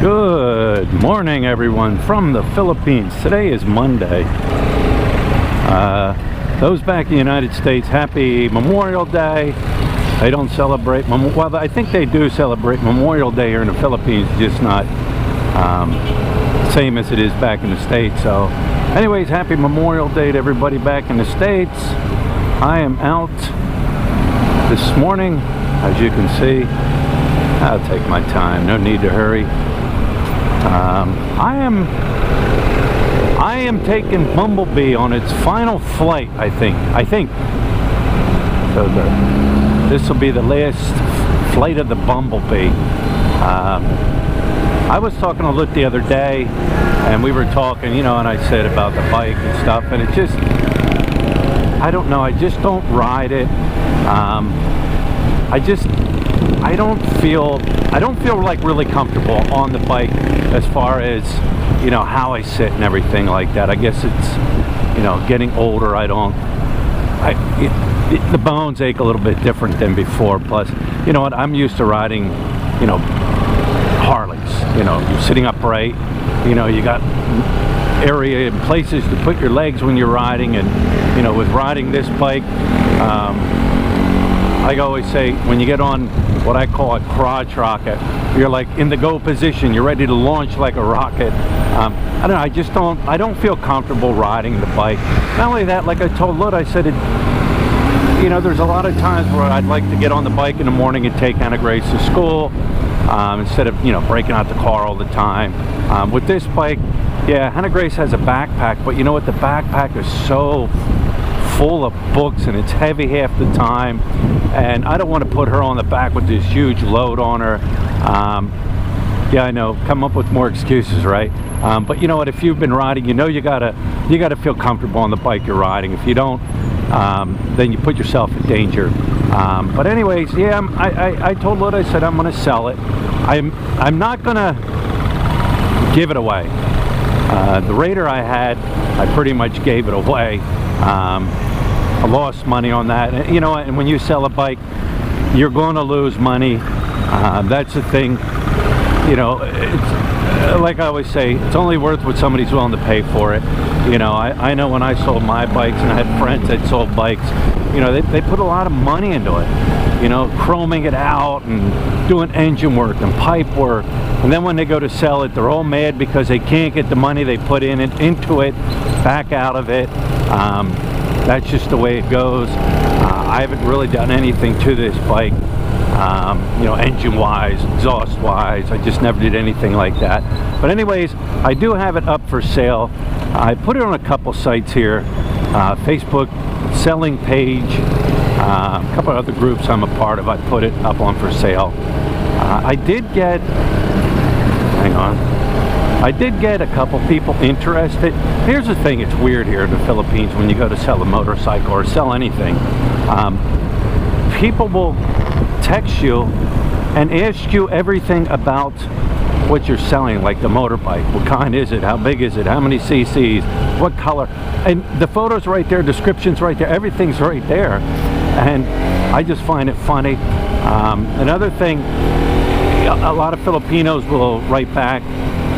Good morning, everyone, from the Philippines. Today is Monday. Those back in the United States, happy Memorial Day. They don't celebrate, well, I think they do celebrate Memorial Day here in the Philippines, just not same as it is back in the States. So anyways, happy Memorial Day to everybody back in the States. I am out this morning, as you can see. I'll take my time, no need to hurry. I am taking Bumblebee on its final flight, I think. So this will be the last flight of the Bumblebee. I was talking to Lut the other day, and we were talking, you know, and I said about the bike and stuff, and it just, I don't know, I just don't ride it. I don't feel like really comfortable on the bike as far as, you know, how I sit and everything like that. I guess it's, you know, getting older. The bones ache a little bit different than before. Plus, you know what, I'm used to riding, you know, Harleys. You know, you're sitting upright, you know, you got area and places to put your legs when you're riding, and, you know, with riding this bike, I always say, when you get on what I call a crotch rocket, you're like in the go position, you're ready to launch like a rocket. I don't know, I don't feel comfortable riding the bike. Not only that, like I told Lut, I said, you know, there's a lot of times where I'd like to get on the bike in the morning and take Hannah Grace to school, instead of, you know, breaking out the car all the time. With this bike, yeah, Hannah Grace has a backpack, but you know what, the backpack is so full of books and it's heavy half the time, and I don't want to put her on the back with this huge load on her. Yeah, I know, come up with more excuses, right? But you know what, if you've been riding, you know you gotta feel comfortable on the bike you're riding. If you don't, then you put yourself in danger. But anyways, yeah, I told Lut, I said I'm gonna sell it. I'm not gonna give it away. The Raider I had, I pretty much gave it away. I lost money on that. You know, and when you sell a bike, you're going to lose money. That's the thing. You know, it's like I always say, it's only worth what somebody's willing to pay for it. You know, I know when I sold my bikes, and I had friends that sold bikes, you know, they put a lot of money into it. You know, chroming it out and doing engine work and pipe work. And then when they go to sell it, they're all mad because they can't get the money they put into it back out of it. That's just the way it goes. I haven't really done anything to this bike, you know, engine-wise, exhaust-wise. I just never did anything like that. But anyways, I do have it up for sale. I put it on a couple sites here, Facebook selling page, a couple of other groups I'm a part of. I put it up on for sale. I did get a couple people interested. Here's the thing, it's weird here in the Philippines when you go to sell a motorcycle or sell anything. People will text you and ask you everything about what you're selling, like the motorbike. What kind is it? How big is it? How many cc's? What color? And the photos right there, descriptions right there, everything's right there. And I just find it funny. Another thing, a lot of Filipinos will write back,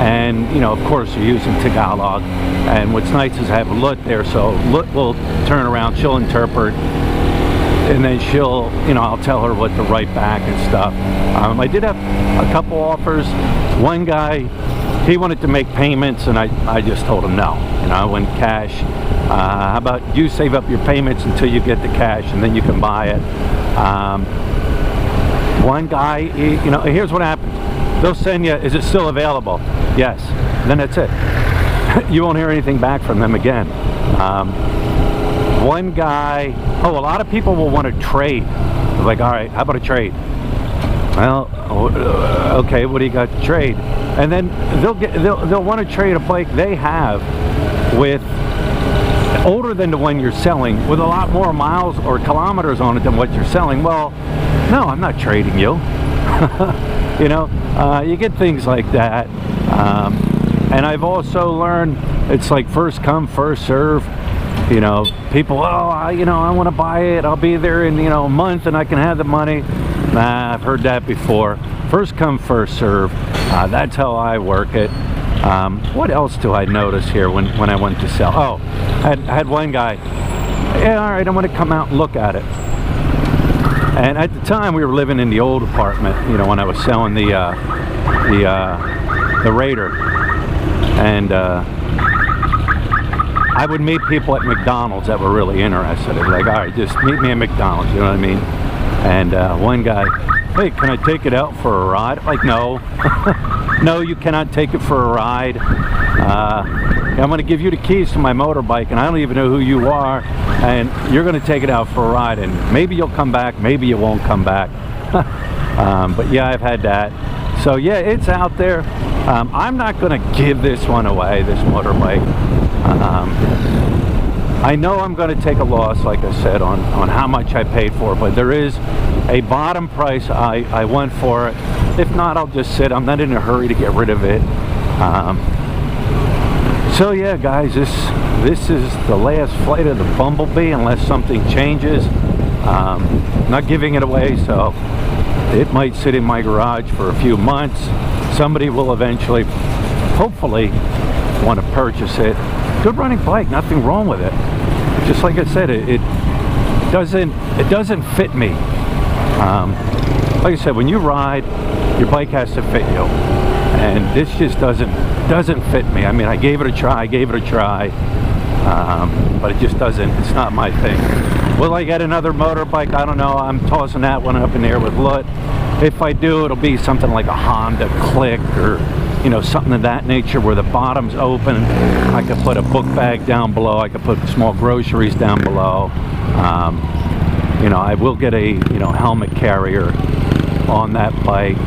and, you know, of course, you're using Tagalog. And what's nice is I have Lut there, so Lut will turn around, she'll interpret, and then she'll, you know, I'll tell her what to write back and stuff. I did have a couple offers. One guy, he wanted to make payments, and I just told him no. You know, I went cash. How about you save up your payments until you get the cash, and then you can buy it. One guy, you know, here's what happens. They'll send you, is it still available? Yes. Then that's it. You won't hear anything back from them again. One guy, a lot of people will want to trade. They're like, all right, how about a trade? Well, okay, what do you got to trade? And then they'll want to trade a bike they have with older than the one you're selling, with a lot more miles or kilometers on it than what you're selling. Well, no, I'm not trading you. You know, you get things like that. And I've also learned it's like first come, first serve. You know, people, you know, I want to buy it, I'll be there in, you know, a month and I can have the money. Nah, I've heard that before. First come, first serve. That's how I work it. What else do I notice here when I went to sell? Oh, I had one guy, yeah, all right, I'm going to come out and look at it. And at the time, we were living in the old apartment, you know, when I was selling the Raider. And I would meet people at McDonald's that were really interested. They'd be like, all right, just meet me at McDonald's, you know what I mean? And one guy, hey, can I take it out for a ride? I'm like, no. No, you cannot take it for a ride. I'm going to give you the keys to my motorbike, and I don't even know who you are, and you're going to take it out for a ride, and maybe you'll come back, maybe you won't come back. But yeah, I've had that. So yeah, it's out there. I'm not going to give this one away, this motorbike. I know I'm going to take a loss, like I said, on how much I paid for it, but there is a bottom price I went for it. If not, I'll just sit. I'm not in a hurry to get rid of it. So yeah, guys, this is the last flight of the Bumblebee, unless something changes. Not giving it away, so it might sit in my garage for a few months. Somebody will eventually, hopefully, want to purchase it. Good running bike, nothing wrong with it. Just like I said, it doesn't fit me. Like I said, when you ride, your bike has to fit you, and this just doesn't fit me. I mean, I gave it a try, but it just doesn't. It's not my thing. Will I get another motorbike? I don't know. I'm tossing that one up in the air with Lut. If I do, it'll be something like a Honda Click, or you know, something of that nature where the bottom's open. I could put a book bag down below. I could put small groceries down below. You know, I will get a helmet carrier on that bike.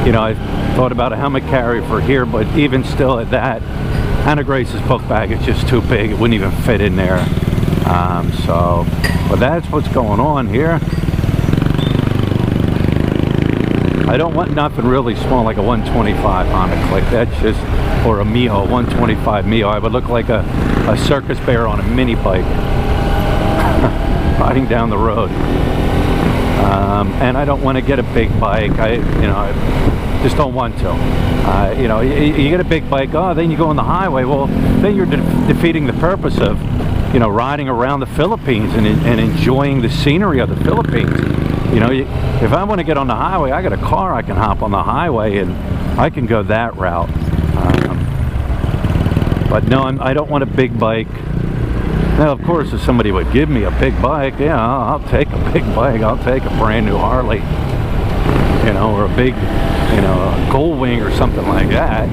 You know, I thought about a helmet carrier for here, but even still at that, Hannah Grace's book bag is just too big. It wouldn't even fit in there. But that's what's going on here. I don't want nothing really small like a 125 Honda Click. That's just, or a Mio, 125 Mio. I would look like a circus bear on a mini bike riding down the road. And I don't want to get a big bike. I just don't want to. You know, you get a big bike, oh, then you go on the highway. Well, then you're defeating the purpose of, you know, riding around the Philippines and enjoying the scenery of the Philippines. You know, if I want to get on the highway, I got a car, I can hop on the highway and I can go that route. But no, I don't want a big bike. Now, of course, if somebody would give me a big bike, yeah, I'll take a big bike. I'll take a brand new Harley, you know, or a big, you know, a Goldwing or something like that.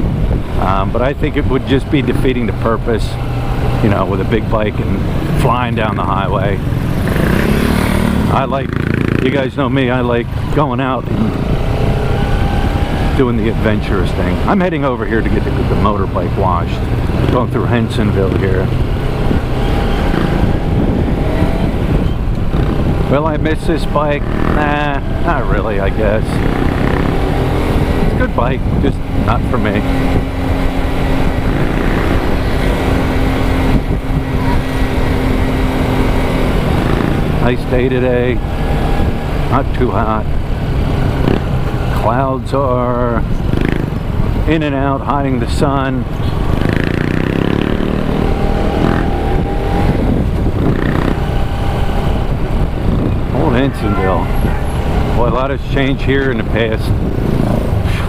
But I think it would just be defeating the purpose, you know, with a big bike and flying down the highway. You guys know me, I like going out and doing the adventurous thing. I'm heading over here to get the motorbike washed. Going through Hensonville here. Will I miss this bike? Nah, not really, I guess. It's a good bike, just not for me. Nice day today. Not too hot. Clouds are in and out, hiding the sun. Old Hensonville. Boy, a lot has changed here in the past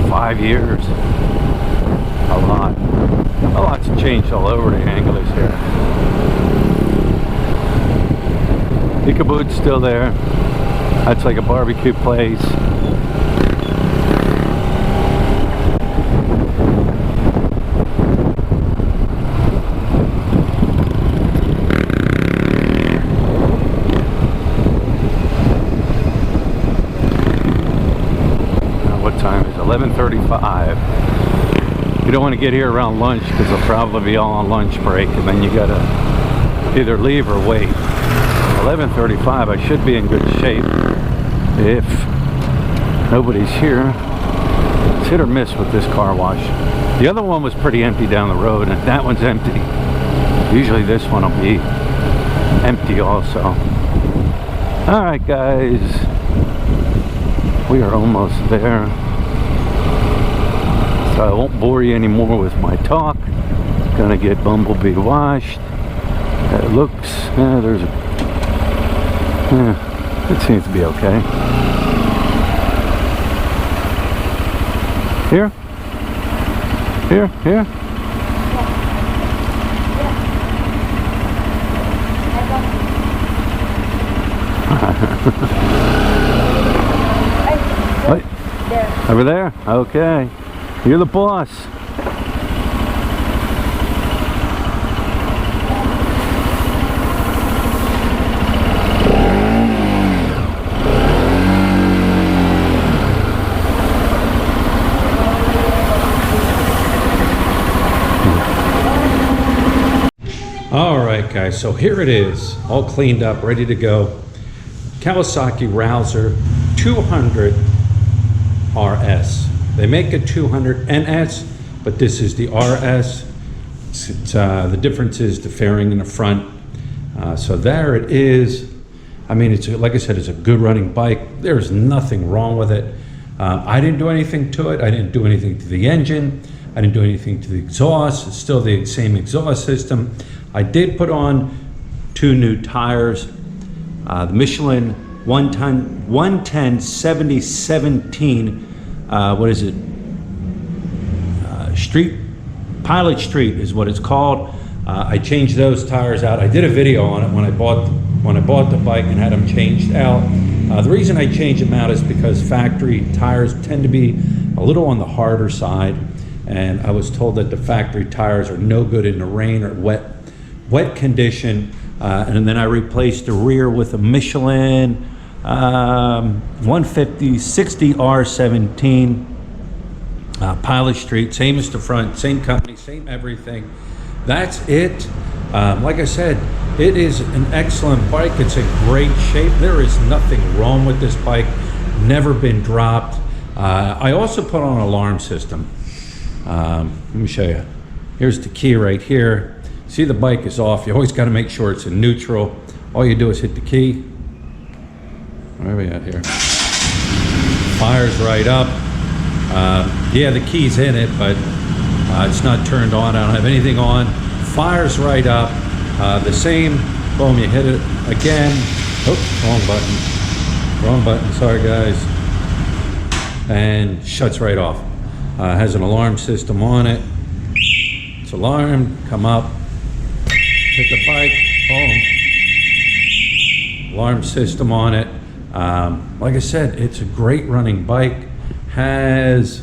5 years. A lot. A lot's changed all over the Angeles here. The Kibbutz still there. That's like a barbecue place. Now what time is it? 11:35. You don't want to get here around lunch because they'll probably be all on lunch break, and then you gotta either leave or wait. 11:35, I should be in good shape if nobody's here. It's hit or miss with this car wash. The other one was pretty empty down the road, and that one's empty. Usually this one will be empty also. Alright guys, we are almost there. So I won't bore you anymore with my talk. Gonna get Bumblebee washed. It looks, it seems to be okay. Here. What? There. Over there? Okay. You're the boss. All right, guys, so here it is, all cleaned up, ready to go. Kawasaki Rouser 200 RS. They make a 200 NS, but this is the RS. The difference is the fairing in the front. So there it is. I mean, it's like I said, it's a good running bike. There's nothing wrong with it. I didn't do anything to it. I didn't do anything to the engine. I didn't do anything to the exhaust. It's still the same exhaust system. I did put on 2 new tires. The Michelin 110 7017. What is it? Pilot Street is what it's called. I changed those tires out. I did a video on it when I bought the bike and had them changed out. The reason I changed them out is because factory tires tend to be a little on the harder side, and I was told that the factory tires are no good in the rain or wet condition. And then I replaced the rear with a Michelin 150 60 R17 Pilot Street, same as the front, same company, same everything. That's it. Like I said, it is an excellent bike. It's in great shape. There is nothing wrong with this bike. Never been dropped. I also put on an alarm system. Let me show you. Here's the key right here. See, the bike is off. You always got to make sure it's in neutral. All you do is hit the key. Where are we at here? Fires right up. Yeah, the key's in it, but it's not turned on. I don't have anything on. Fires right up. The same. Boom, you hit it again. Oh, wrong button. Sorry, guys. And shuts right off. Has an alarm system on it. It's alarmed. Come up. Hit the bike, boom. Alarm system on it. Like I said, it's a great running bike. Has,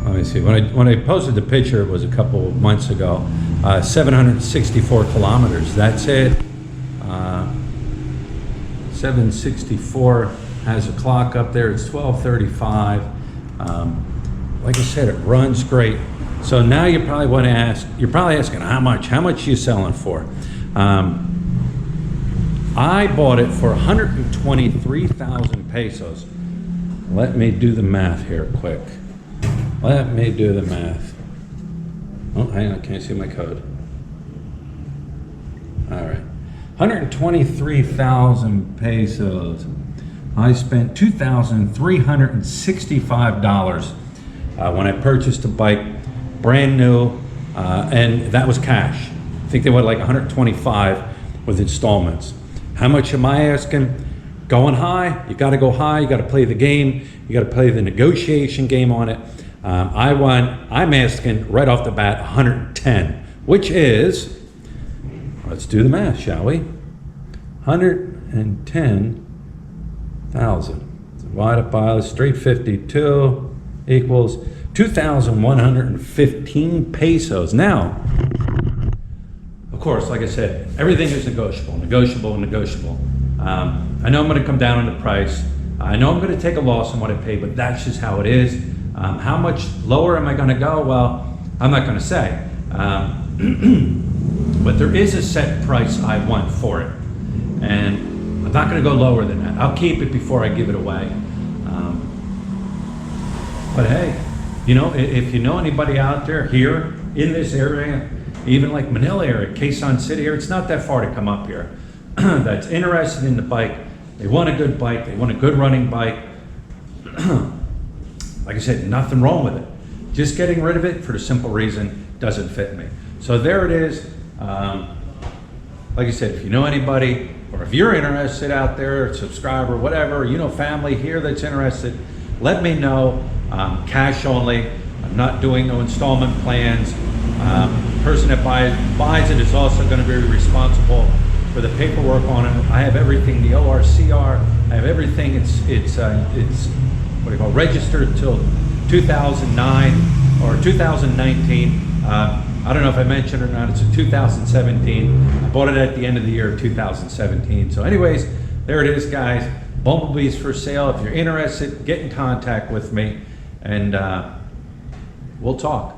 let me see, when I posted the picture, it was a couple of months ago, 764 kilometers, that's it. 764, has a clock up there, it's 12:35. Like I said, it runs great. So now you probably want to ask, you're probably asking how much are you selling for? I bought it for 123,000 pesos. Let me do the math here quick. Let me do the math. Oh, hang on, can't see my code. All right, 123,000 pesos. I spent $2,365 when I purchased the bike. Brand new, and that was cash. I think they went like 125 with installments. How much am I asking? Going high, you gotta go high, you gotta play the game, you gotta play the negotiation game on it. I'm asking right off the bat 110, which is, let's do the math, shall we? 110,000. Divided by straight 52 equals 2,115 pesos. Now, of course, like I said, everything is negotiable. I know I'm going to come down on the price. I know I'm going to take a loss on what I pay, but that's just how it is. How much lower am I going to go? Well, I'm not going to say. But there is a set price I want for it. And I'm not going to go lower than that. I'll keep it before I give it away. But hey, you know, if you know anybody out there here in this area, even like Manila area, Quezon City area, it's not that far to come up here, that's interested in the bike, they want a good bike, they want a good running bike, like I said, nothing wrong with it. just getting rid of it for the simple reason it doesn't fit me. So there it is. Like I said, if you know anybody, or if you're interested out there, subscriber, whatever, you know, family here that's interested, let me know. Cash only. I'm not doing no installment plans. The person that buys it is also going to be responsible for the paperwork on it. I have everything, the ORCR, I have everything. It's what do you call, registered until 2009 or 2019. I don't know if I mentioned or not, it's a 2017. I bought it at the end of the year of 2017. So anyways, there it is, guys. Bumblebee's for sale. If you're interested, get in contact with me, and we'll talk.